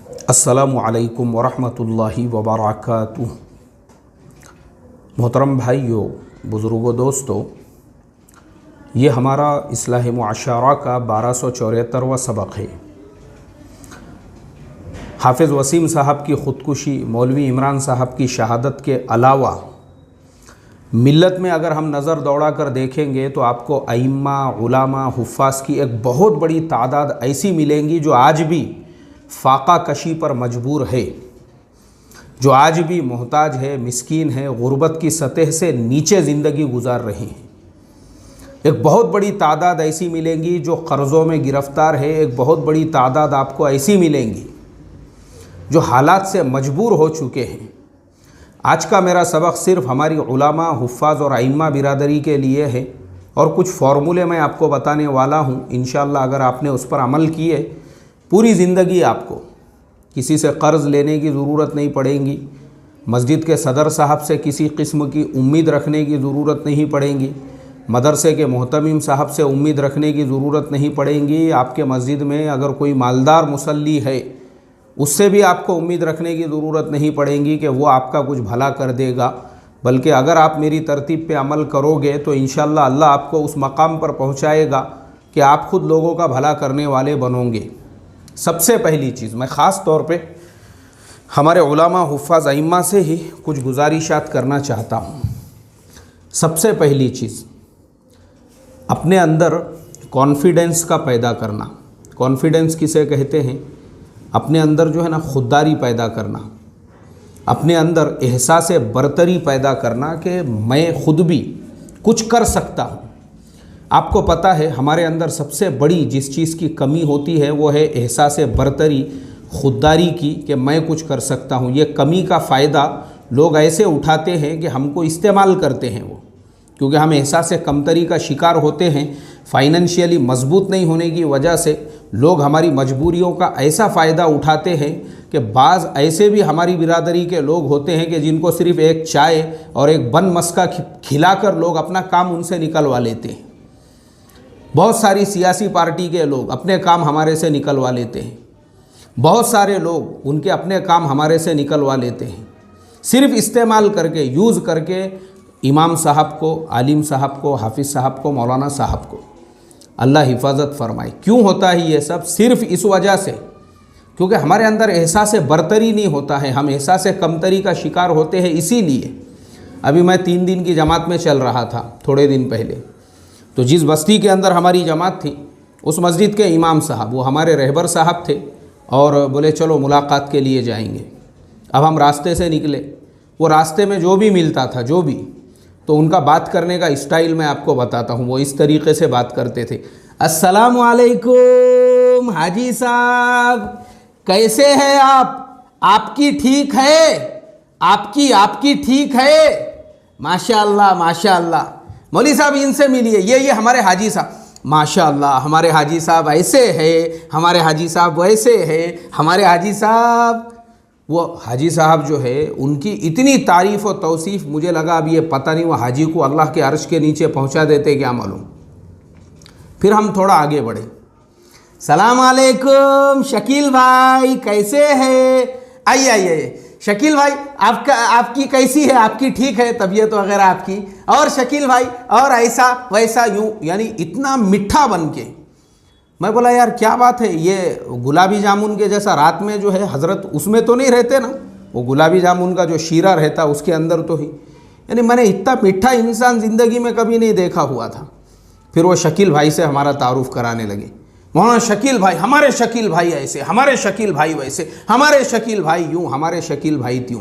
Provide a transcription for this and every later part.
अस्सलामु अलैकुम वरहमतुल्लाहि वबरकातुह। मोहतरम भाइयों, बुज़ुर्गों, दोस्तों, ये हमारा इस्लाह मुआशरा का 1274वां सबक है। हाफिज़ वसीम साहब की ख़ुदकुशी, मौलवी इमरान साहब की शहादत के अलावा मिल्लत में अगर हम नज़र दौड़ा कर देखेंगे तो आपको अइम्मा, उलामा, हुफ़्फ़ाज़ की एक बहुत बड़ी तादाद ऐसी मिलेंगी जो आज भी फ़ाक़ा कशी पर मजबूर है, जो आज भी मोहताज है, मिस्कीन है, गुर्बत की सतह से नीचे ज़िंदगी गुजार रही हैं। एक बहुत बड़ी तादाद ऐसी मिलेंगी जो क़र्ज़ों में गिरफ़्तार है। एक बहुत बड़ी तादाद आपको ऐसी मिलेंगी जो हालात से मजबूर हो चुके हैं। आज का मेरा सबक सिर्फ़ हमारी उलामा, हुफ़्फ़ाज़ और अइम्मा बिरादरी के लिए है और कुछ फ़ॉर्मूले मैं आपको बताने वाला हूँ। इंशाअल्लाह अगर आपने उस पर अमल किए, पूरी ज़िंदगी आपको किसी से कर्ज़ लेने की ज़रूरत नहीं पड़ेगी, मस्जिद के सदर साहब से किसी किस्म की उम्मीद रखने की ज़रूरत नहीं पड़ेगी, मदरसे के मोहतमिम साहब से उम्मीद रखने की ज़रूरत नहीं पड़ेगी। आपके मस्जिद में अगर कोई मालदार मुसल्ली है, उससे भी आपको उम्मीद रखने की ज़रूरत नहीं पड़ेगी कि वो आपका कुछ भला कर देगा। बल्कि अगर आप मेरी तरतीब पे अमल करोगे तो इंशाअल्लाह अल्लाह आपको उस मकाम पर पहुँचाएगा कि आप ख़ुद लोगों का भला करने वाले बनोगे। सबसे पहली चीज़ मैं ख़ास तौर पे हमारे उलामा, हुफ़्फ़ाज़, अइम्मा से ही कुछ गुजारिशात करना चाहता हूँ। सबसे पहली चीज़, अपने अंदर कॉन्फिडेंस का पैदा करना। कॉन्फिडेंस किसे कहते हैं? अपने अंदर जो है ना, खुददारी पैदा करना, अपने अंदर एहसास बरतरी पैदा करना कि मैं ख़ुद भी कुछ कर सकता हूँ। आपको पता है हमारे अंदर सबसे बड़ी जिस चीज़ की कमी होती है वो है एहसास बरतरी, खुददारी की, कि मैं कुछ कर सकता हूँ। ये कमी का फ़ायदा लोग ऐसे उठाते हैं कि हमको इस्तेमाल करते हैं वो, क्योंकि हम एहसास कमतरी का शिकार होते हैं। फाइनेंशियली मजबूत नहीं होने की वजह से लोग हमारी मजबूरियों का ऐसा फ़ायदा उठाते हैं कि बाज़ ऐसे भी हमारी बिरादरी के लोग होते हैं कि जिनको सिर्फ़ एक चाय और एक बन मस्का खिलाकर लोग अपना काम उनसे निकलवा लेते हैं। बहुत सारी सियासी पार्टी के लोग अपने काम हमारे से निकलवा लेते हैं। बहुत सारे लोग उनके अपने काम हमारे से निकलवा लेते हैं, सिर्फ़ इस्तेमाल करके, यूज़ करके इमाम साहब को, आलिम साहब को, हाफिज़ साहब को, मौलाना साहब को। अल्लाह हिफाजत फरमाए। क्यों होता है ये सब? सिर्फ़ इस वजह से क्योंकि हमारे अंदर एहसास बरतरी नहीं होता है, हम एहसास कमतरी का शिकार होते हैं। इसीलिए अभी मैं 3 दिन की जमात में चल रहा था थोड़े दिन पहले, तो जिस बस्ती के अंदर हमारी जमात थी उस मस्जिद के इमाम साहब, वो हमारे रहबर साहब थे, और बोले चलो मुलाकात के लिए जाएंगे। अब हम रास्ते से निकले, वो रास्ते में जो भी मिलता था, जो भी, तो उनका बात करने का स्टाइल मैं आपको बताता हूँ। वो इस तरीक़े से बात करते थे, अस्सलामु अलैकुम हाजी साहब, कैसे हैं आप? आपकी ठीक है? आपकी ठीक है? माशाअल्लाह माशाअल्लाह। मौली साहब इनसे मिलिए, ये हमारे हाजी साहब, माशाअल्लाह हमारे हाजी साहब ऐसे है, हमारे हाजी साहब वैसे है, हमारे हाजी साहब। वो हाजी साहब जो है उनकी इतनी तारीफ़ और तौसीफ़, मुझे लगा अब ये पता नहीं वो हाजी को अल्लाह के अर्श के नीचे पहुंचा देते, क्या मालूम। फिर हम थोड़ा आगे बढ़े, सलाम अलैकुम शकील भाई, कैसे हैं? आइए शकील भाई, आपकी कैसी है? आपकी ठीक है तबीयत वगैरह आपकी? और शकील भाई, और ऐसा वैसा, यूँ, यानी इतना मीठा बन के। मैं बोला यार क्या बात है, ये गुलाबी जामुन के जैसा रात में जो है हज़रत उसमें तो नहीं रहते ना, वो गुलाबी जामुन का जो शीरा रहता उसके अंदर तो ही, यानी मैंने इतना मीठा इंसान ज़िंदगी में कभी नहीं देखा हुआ था। फिर वो शकील भाई से हमारा तारुफ़ कराने लगे, वहाँ शकील भाई, हमारे शकील भाई ऐसे, हमारे शकील भाई वैसे, हमारे शकील भाई यूँ, हमारे शकील भाई त्यों।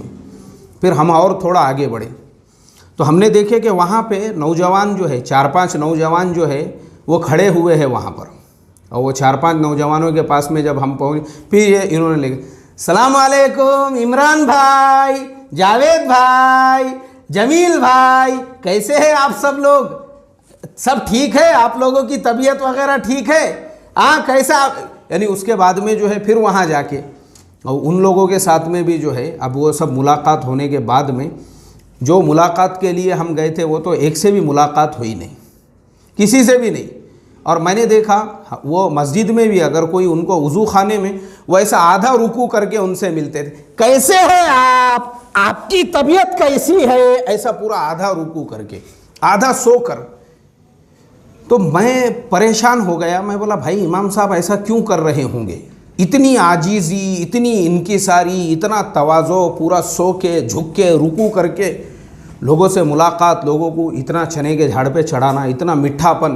फिर हम और थोड़ा आगे बढ़े तो हमने देखे कि वहाँ पे नौजवान जो है, 4-5 नौजवान जो है वो खड़े हुए हैं वहाँ पर। और वो 4-5 नौजवानों के पास में जब हम पहुँचे, फिर ये इन्होंने लिखा, सलाम अलैकुम इमरान भाई, जावेद भाई, जमील भाई, कैसे हैं आप सब लोग? सब ठीक है? आप लोगों की तबीयत वगैरह ठीक है? कैसा? यानी उसके बाद में जो है फिर वहाँ जाके और उन लोगों के साथ में भी जो है, अब वो सब मुलाकात होने के बाद में, जो मुलाकात के लिए हम गए थे वो तो एक से भी मुलाकात हुई नहीं, किसी से भी नहीं। और मैंने देखा वो मस्जिद में भी अगर कोई उनको वज़ू खाने में वो ऐसा आधा रुकू करके उनसे मिलते थे, कैसे हैं आप, आपकी तबीयत कैसी है, ऐसा पूरा आधा रुकू करके, आधा सोकर। तो मैं परेशान हो गया। मैं बोला भाई इमाम साहब ऐसा क्यों कर रहे होंगे, इतनी आजीज़ी, इतनी इनकिसारी, इतना तवाज़ो, पूरा सो के झुक के रुकू करके लोगों से मुलाकात, लोगों को इतना चने के झाड़ पे चढ़ाना, इतना मीठापन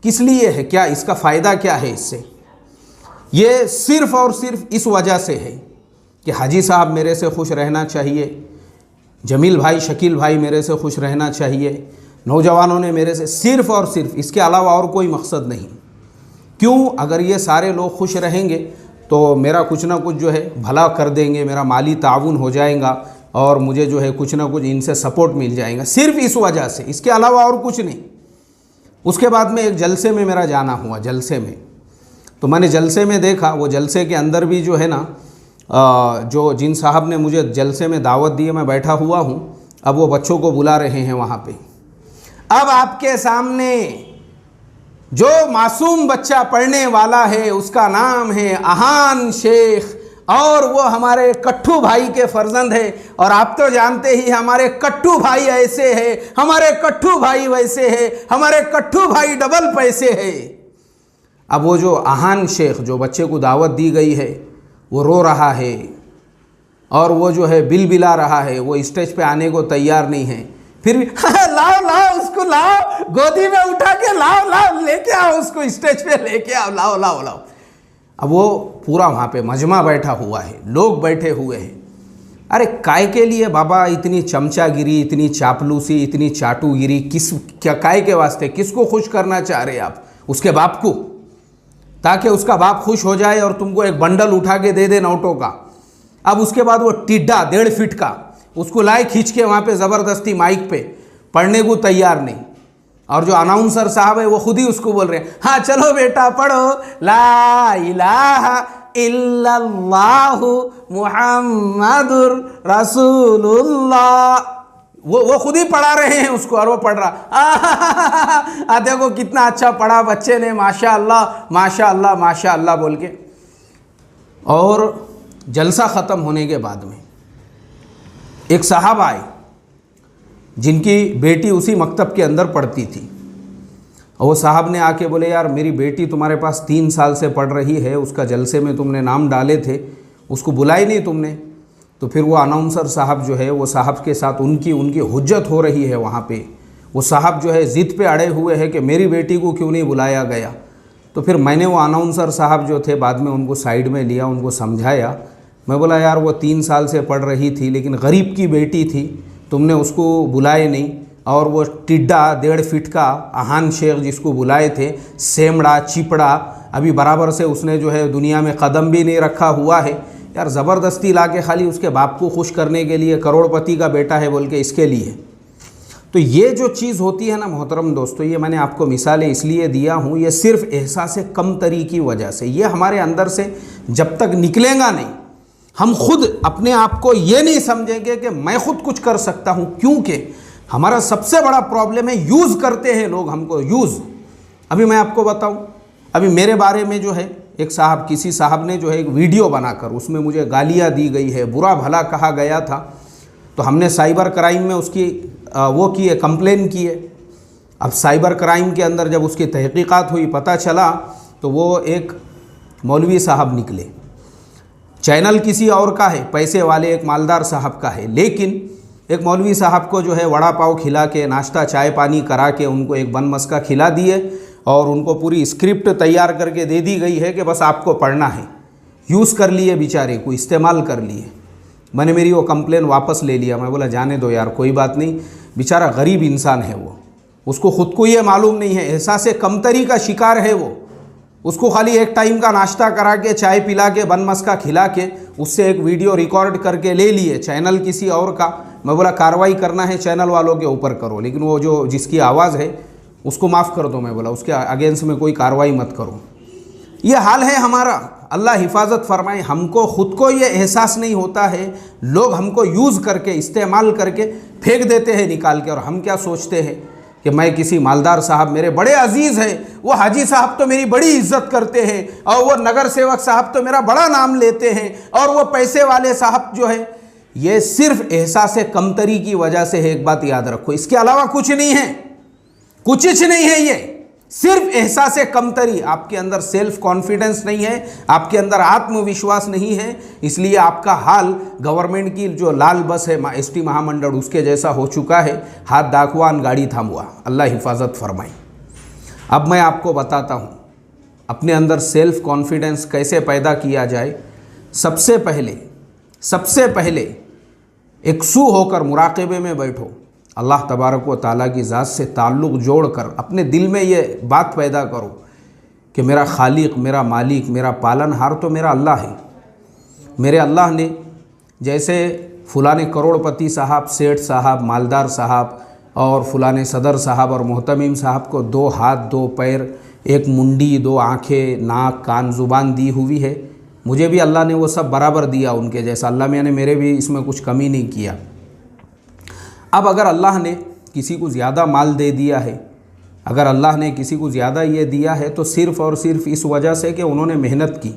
किस लिए है, क्या इसका फ़ायदा क्या है इससे? ये सिर्फ़ और सिर्फ इस वजह से है कि हाजी साहब मेरे से खुश रहना चाहिए, जमील भाई, शकील भाई मेरे से खुश रहना चाहिए, नौजवानों ने मेरे से, सिर्फ़ और सिर्फ, इसके अलावा और कोई मकसद नहीं। क्यों? अगर ये सारे लोग खुश रहेंगे तो मेरा कुछ ना कुछ जो है भला कर देंगे, मेरा माली ताउन हो जाएगा और मुझे जो है कुछ ना कुछ इनसे सपोर्ट मिल जाएगा, सिर्फ इस वजह से, इसके अलावा और कुछ नहीं। उसके बाद में एक जलसे में मेरा जाना हुआ, जलसे में, तो मैंने जलसे में देखा, वो जलसे के अंदर भी जो है ना जो जिन साहब ने मुझे जलसे में दावत दी, मैं बैठा हुआ हूँ, अब वो बच्चों को बुला रहे हैं वहाँ पे। अब आपके सामने जो मासूम बच्चा पढ़ने वाला है उसका नाम है अहान शेख, और वो हमारे कट्टू भाई के फर्जंद है, और आप तो जानते ही हमारे कट्टू भाई ऐसे है, हमारे कट्टू भाई वैसे है, हमारे कट्टू भाई डबल पैसे है। अब वो जो अहान शेख, जो बच्चे को दावत दी गई है, वो रो रहा है और वो जो है बिल बिला रहा है, वो स्टेज पे आने को तैयार नहीं है। फिर भी लाओ लाओ उसको, लाओ गोदी में उठा के लाओ लाओ, लेके आओ उसको स्टेज पे लेके आओ, लाओ लाओ लाओ। अब वो पूरा वहाँ पे मजमा बैठा हुआ है, लोग बैठे हुए हैं। अरे काय के लिए बाबा इतनी चमचागिरी, इतनी चापलूसी, इतनी चाटूगिरी, किस क्या काय के वास्ते? किसको खुश करना चाह रहे आप? उसके बाप को, ताकि उसका बाप खुश हो जाए और तुमको एक बंडल उठा के दे दे नोटों का। अब उसके बाद वो टिड्डा 1.5 फीट का उसको लाए खींच के वहाँ पे ज़बरदस्ती माइक पे, पढ़ने को तैयार नहीं। और जो अनाउंसर साहब है वो खुद ही उसको बोल रहे हैं, हाँ चलो बेटा पढ़ो, ला इलाहा इल्लल्लाहु मुहम्मदुर रसूलुल्लाह। वो खुद ही पढ़ा रहे हैं उसको, और वो पढ़ रहा। देखो कितना अच्छा पढ़ा बच्चे ने, माशाअल्लाह माशाअल्लाह माशाअल्लाह बोल के। और जलसा ख़त्म होने के बाद में एक साहब आए जिनकी बेटी उसी मकतब के अंदर पढ़ती थी, और वो साहब ने आके बोले यार मेरी बेटी तुम्हारे पास 3 साल से पढ़ रही है, उसका जलसे में तुमने नाम डाले थे, उसको बुलाई नहीं तुमने। तो फिर वो अनाउंसर साहब जो है, वो साहब के साथ उनकी हुज्जत हो रही है वहाँ पे। वो साहब जो है ज़िद पे अड़े हुए हैं कि मेरी बेटी को क्यों नहीं बुलाया गया। तो फिर मैंने वो अनाउंसर साहब जो थे बाद में उनको साइड में लिया, उनको समझाया। मैं बोला यार वो 3 साल से पढ़ रही थी, लेकिन गरीब की बेटी थी, तुमने उसको बुलाए नहीं। और वो टिड्डा 1.5 फीट का अहान शेख जिसको बुलाए थे, सेमड़ा चिपड़ा, अभी बराबर से उसने जो है दुनिया में कदम भी नहीं रखा हुआ है यार, ज़बरदस्ती ला के खाली उसके बाप को खुश करने के लिए, करोड़पति का बेटा है बोल के इसके लिए। तो ये जो चीज़ होती है ना मोहतरम दोस्तों, ये मैंने आपको मिसालें इसलिए दिया हूँ, ये सिर्फ एहसास कमतरी की वजह से, ये हमारे अंदर से जब तक निकलेगा नहीं, हम खुद अपने आप को ये नहीं समझेंगे कि मैं खुद कुछ कर सकता हूँ। क्योंकि हमारा सबसे बड़ा प्रॉब्लम है यूज़ करते हैं लोग हमको, यूज़। अभी मैं आपको बताऊँ, अभी मेरे बारे में जो है एक साहब, किसी साहब ने जो है एक वीडियो बनाकर उसमें मुझे गालियाँ दी गई है, बुरा भला कहा गया था। तो हमने साइबर क्राइम में उसकी वो की है, कंप्लेन की है। अब साइबर क्राइम के अंदर जब उसकी तहकीकात हुई, पता चला तो वो एक मौलवी साहब निकले। चैनल किसी और का है, पैसे वाले एक मालदार साहब का है, लेकिन एक मौलवी साहब को जो है वड़ा पाव खिला के, नाश्ता चाय पानी करा के, उनको एक बन मस्का खिला दिए और उनको पूरी स्क्रिप्ट तैयार करके दे दी गई है कि बस आपको पढ़ना है। यूज़ कर लिए बेचारे को, इस्तेमाल कर लिए। मैंने मेरी वो कंप्लेन वापस ले लिया। मैं बोला जाने दो यार, कोई बात नहीं, बेचारा गरीब इंसान है वो, उसको ख़ुद को ये मालूम नहीं है, एहसास कमतरी का शिकार है वो। उसको खाली एक टाइम का नाश्ता करा के, चाय पिला के, बन मस्का खिला के, उससे एक वीडियो रिकॉर्ड करके ले लिए, चैनल किसी और का। मैं बोला कार्रवाई करना है चैनल वालों के ऊपर करो, लेकिन वो जो जिसकी आवाज़ है उसको माफ़ कर दो। मैं बोला उसके अगेंस्ट में कोई कार्रवाई मत करो। ये हाल है हमारा, अल्लाह हिफाजत फरमाए। हमको ख़ुद को ये एहसास नहीं होता है, लोग हमको यूज़ करके, इस्तेमाल करके फेंक देते हैं निकाल के। और हम क्या सोचते हैं कि मैं किसी मालदार साहब मेरे बड़े अजीज़ हैं, वो हाजी साहब तो मेरी बड़ी इज्जत करते हैं, और वो नगर सेवक साहब तो मेरा बड़ा नाम लेते हैं, और वो पैसे वाले साहब जो है, ये सिर्फ एहसास कमतरी की वजह से है। एक बात याद रखो, इसके अलावा कुछ नहीं है, कुछ नहीं है, ये सिर्फ एहसास कमतरी। आपके अंदर सेल्फ कॉन्फिडेंस नहीं है, आपके अंदर आत्मविश्वास नहीं है, इसलिए आपका हाल गवर्नमेंट की जो लाल बस है एसटी महामंडल उसके जैसा हो चुका है, हाथ दाखवान गाड़ी थामुआ। अल्लाह हिफाजत फरमाए। अब मैं आपको बताता हूँ अपने अंदर सेल्फ कॉन्फिडेंस कैसे पैदा किया जाए। सबसे पहले एकसू होकर मुराक़बे में बैठो, अल्लाह तबारक व ताला की ज़ात से ताल्लुक़ जोड़कर अपने दिल में ये बात पैदा करो कि मेरा खालिक, मेरा मालिक, मेरा पालनहार तो मेरा अल्लाह है। मेरे अल्लाह ने जैसे फ़लाने करोड़पति साहब, सेठ साहब, मालदार साहब और फ़लाने सदर साहब और मोहतमिम साहब को 2 हाथ 2 पैर, 1 मुंडी, 2 आँखें, नाक, कान, ज़ुबान दी हुई है, मुझे भी अल्लाह ने वो सब बराबर दिया उनके जैसा। अल्लाह मियाँ ने मेरे भी इसमें कुछ कमी नहीं किया। अब अगर अल्लाह ने किसी को ज़्यादा माल दे दिया है, अगर अल्लाह ने किसी को ज़्यादा ये दिया है, तो सिर्फ़ और सिर्फ इस वजह से कि उन्होंने मेहनत की।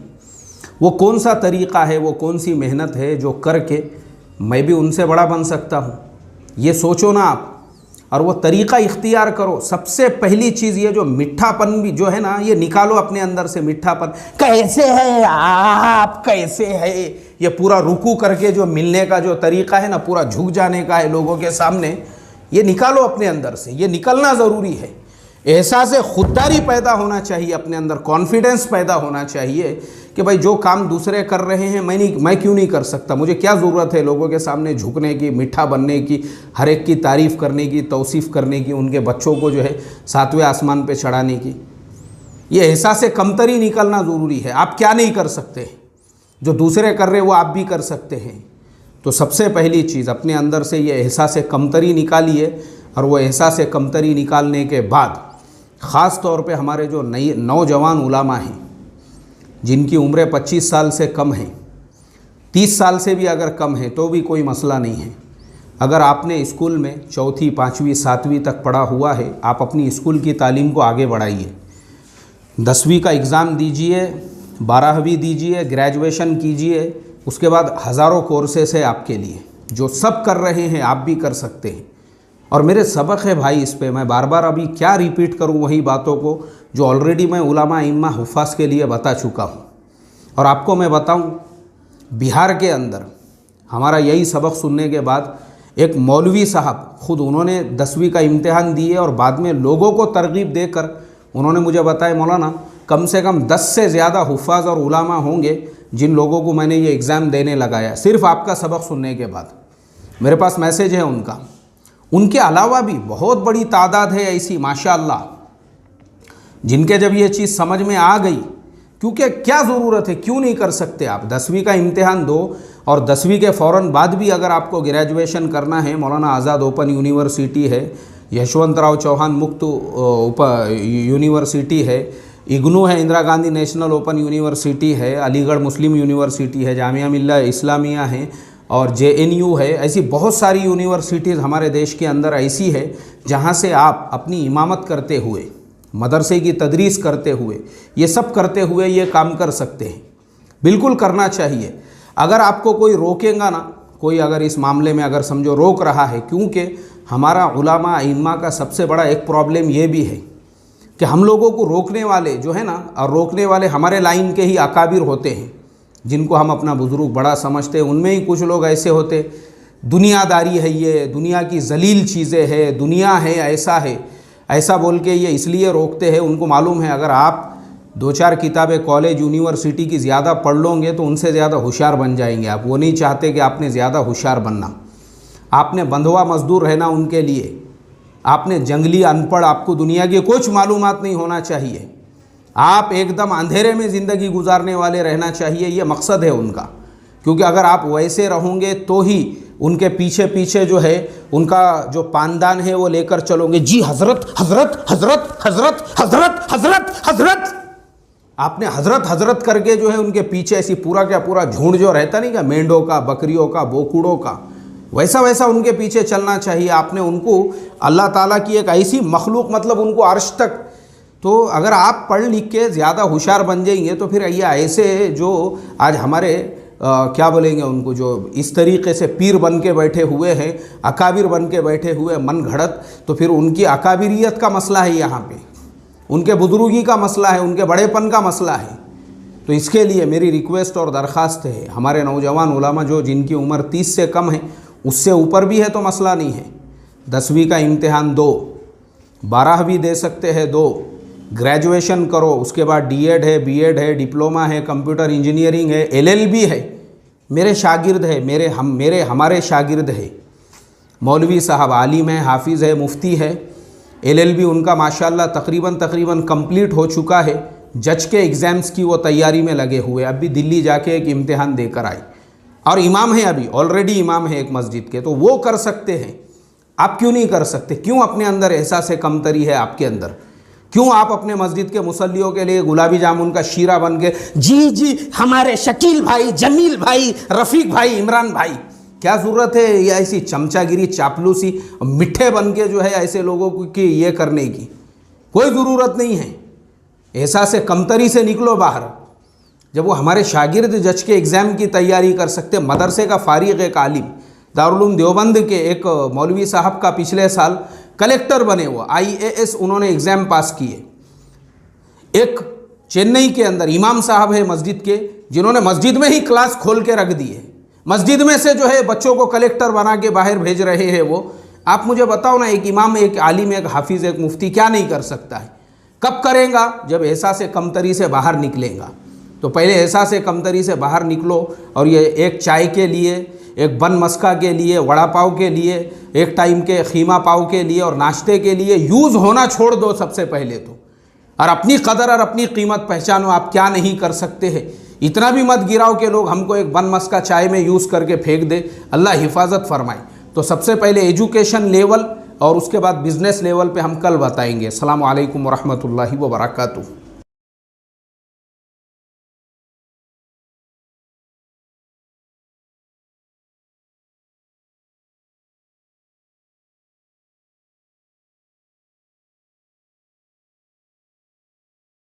वो कौन सा तरीक़ा है, वो कौन सी मेहनत है जो करके मैं भी उनसे बड़ा बन सकता हूँ, ये सोचो ना आप, और वो तरीक़ा इख्तियार करो। सबसे पहली चीज़ ये जो मिठापन भी जो है ना, ये निकालो अपने अंदर से। मिठापन कैसे है आप, कैसे है, ये पूरा रुकू करके जो मिलने का जो तरीक़ा है ना, पूरा झुक जाने का है लोगों के सामने, ये निकालो अपने अंदर से। ये निकलना ज़रूरी है। एहसास खुददारी पैदा होना चाहिए अपने अंदर, कॉन्फिडेंस पैदा होना चाहिए कि भाई जो काम दूसरे कर रहे हैं मैं क्यों नहीं कर सकता, मुझे क्या ज़रूरत है लोगों के सामने झुकने की, मीठा बनने की, हर एक की तारीफ़ करने की, तौसीफ़ करने की, उनके बच्चों को जो है 7वें आसमान पे चढ़ाने की। ये एहसास कमतरी निकलना ज़रूरी है। आप क्या नहीं कर सकते, जो दूसरे कर रहे वो आप भी कर सकते हैं। तो सबसे पहली चीज़ अपने अंदर से ये एहसास कमतरी निकालिए, और वो एहसास कमतरी निकालने के बाद ख़ास तौर पे हमारे जो नौजवान उलामा हैं जिनकी उम्र 25 साल से कम है, 30 साल से भी अगर कम है तो भी कोई मसला नहीं है। अगर आपने स्कूल में 4वीं, 5वीं, 7वीं तक पढ़ा हुआ है, आप अपनी स्कूल की तालीम को आगे बढ़ाइए। 10वीं का एग्ज़ाम दीजिए, 12वीं दीजिए, ग्रेजुएशन कीजिए, उसके बाद हज़ारों कोर्सेस है आपके लिए, जो सब कर रहे हैं आप भी कर सकते हैं। और मेरे सबक है भाई इस पे, मैं बार बार अभी क्या रिपीट करूँ वही बातों को जो ऑलरेडी मैं उलामा इम्मा हुफ़ाज़ के लिए बता चुका हूँ। और आपको मैं बताऊँ, बिहार के अंदर हमारा यही सबक सुनने के बाद एक मौलवी साहब ख़ुद उन्होंने 10वीं का इम्तिहान दिए और बाद में लोगों को तरगीब देकर उन्होंने मुझे बताया, मौलाना कम से कम 10 से ज़्यादा हुफ़ाज़ और उलामा होंगे जिन लोगों को मैंने ये एग्ज़ाम देने लगाया सिर्फ़ आपका सबक सुनने के बाद। मेरे पास मैसेज है उनका। उनके अलावा भी बहुत बड़ी तादाद है ऐसी माशाअल्लाह जिनके जब ये चीज़ समझ में आ गई, क्योंकि क्या ज़रूरत है, क्यों नहीं कर सकते आप। 10वीं का इम्तिहान दो और 10वीं के फ़ौरन बाद भी अगर आपको ग्रेजुएशन करना है, मौलाना आज़ाद ओपन यूनिवर्सिटी है, यशवंतराव चौहान मुक्त यूनिवर्सिटी है, इग्नू है, Indira Gandhi national open university है, अलीगढ़ मुस्लिम यूनिवर्सिटी है, जामिया मिल्ला इस्लामिया है और JNU है। ऐसी बहुत सारी यूनिवर्सिटीज़ हमारे देश के अंदर ऐसी है जहाँ से आप अपनी इमामत करते हुए, मदरसे की तदरीस करते हुए, ये सब करते हुए ये काम कर सकते हैं। बिल्कुल करना चाहिए। अगर आपको कोई रोकेगा ना, कोई अगर इस मामले में अगर समझो रोक रहा है, क्योंकि हमारा उलामा इम्मा का सबसे बड़ा एक प्रॉब्लम ये भी है कि हम लोगों को रोकने वाले जो है ना, और रोकने वाले हमारे लाइन के ही अकाबिर होते हैं जिनको हम अपना बुज़ुर्ग बड़ा समझते हैं। उनमें ही कुछ लोग ऐसे होते, दुनियादारी है, ये दुनिया की जलील चीज़ें है, दुनिया है, ऐसा बोल के ये इसलिए रोकते हैं। उनको मालूम है अगर आप 2-4 किताबें कॉलेज यूनिवर्सिटी की ज़्यादा पढ़ लोगे तो उनसे ज़्यादा होशियार बन जाएंगे आप। वो नहीं चाहते कि आपने ज़्यादा होशियार बनना, आपने बंधुआ मजदूर रहना उनके लिए, आपने जंगली अनपढ़, आपको दुनिया की कुछ मालूमात नहीं होना चाहिए, आप एकदम अंधेरे में ज़िंदगी गुजारने वाले रहना चाहिए। ये मकसद है उनका, क्योंकि अगर आप वैसे रहोगे तो ही उनके पीछे पीछे जो है उनका जो पानदान है वो लेकर चलोगे। जी हज़रत हज़रत हज़रत हज़रत हज़रत हज़रत हज़रत, आपने हज़रत हज़रत करके जो है उनके पीछे ऐसी पूरा क्या पूरा झुंड जो रहता नहीं क्या, मेंढों का, बकरियों का, बोकुड़ों का, वैसा वैसा उनके पीछे चलना चाहिए। आपने उनको अल्लाह ताला की एक ऐसी मखलूक, मतलब उनको अर्श तक, तो अगर आप पढ़ लिख के ज़्यादा होशियार बन जाएंगे तो फिर ये ऐसे जो आज हमारे क्या बोलेंगे उनको, जो इस तरीके से पीर बन के बैठे हुए हैं, अकाबिर बन के बैठे हुए मन घड़त, तो फिर उनकी अकाबिरियत का मसला है, यहाँ पे उनके बुजुर्गी का मसला है, उनके बड़ेपन का मसला है। तो इसके लिए मेरी रिक्वेस्ट और दरख्वास्त है, हमारे नौजवान उलामा जो जिनकी उम्र 30 से कम है, उससे ऊपर भी है तो मसला नहीं है, 10वीं का इम्तिहान दो, 12वीं दे सकते हैं दो, ग्रेजुएशन करो, उसके बाद डीएड है, बीएड है, डिप्लोमा है, कंप्यूटर इंजीनियरिंग है, एलएलबी है। मेरे शागिर्द है, हमारे शागिर्द है, मौलवी साहब आलिम है, हाफिज़ है, मुफ्ती है, एलएलबी उनका माशाल्लाह तकरीबन कंप्लीट हो चुका है। जज के एग्ज़ाम्स की वो तैयारी में लगे हुए, अभी दिल्ली जाके एक इम्तिहान देकर आए, और इमाम है, अभी ऑलरेडी इमाम है एक मस्जिद के, तो वो कर सकते हैं। आप क्यों नहीं कर सकते? क्यों अपने अंदर एहसास कमतरी है आपके अंदर? क्यों आप अपने मस्जिद के मुसल्लियों के लिए गुलाबी जामुन का शीरा बन के जी हमारे शकील भाई, जमील भाई, रफ़ीक भाई, इमरान भाई? क्या ज़रूरत है ये ऐसी चमचागिरी, चापलूसी, मिठ्ठे बन के जो है ऐसे लोगों की ये करने की? कोई ज़रूरत नहीं है। एहसास कमतरी से निकलो बाहर। जब वो हमारे शागिर्द जज के एग्ज़ाम की तैयारी कर सकते, मदरसे का फारिग एक आलिम, दारुल उलूम देवबंद के एक मौलवी साहब का पिछले साल कलेक्टर बने हुआ, IAS उन्होंने एग्ज़ाम पास किए। एक चेन्नई के अंदर इमाम साहब है मस्जिद के, जिन्होंने मस्जिद में ही क्लास खोल के रख दी है, मस्जिद में से जो है बच्चों को कलेक्टर बना के बाहर भेज रहे हैं वो। आप मुझे बताओ ना, एक इमाम, एक आलिम, एक हाफिज़, एक मुफ्ती क्या नहीं कर सकता है? कब करेगा? जब एहसास कमतरी से बाहर निकलेगा। तो पहले एहसास कमतरी से बाहर निकलो, और ये एक चाय के लिए, एक बन मस्का के लिए, वड़ा पाव के लिए, एक टाइम के खीमा पाव के लिए और नाश्ते के लिए यूज़ होना छोड़ दो सबसे पहले तो, और अपनी कदर और अपनी कीमत पहचानो। आप क्या नहीं कर सकते हैं, इतना भी मत गिराओ कि लोग हमको एक बन मस्का चाय में यूज़ करके फेंक दे। अल्लाह हिफाजत फरमाए। तो सबसे पहले एजुकेशन लेवल और उसके बाद बिज़नेस लेवल पे हम कल बताएंगे। अस्सलामु अलैकुम वरहमतुल्लाहि वबरकातुहू।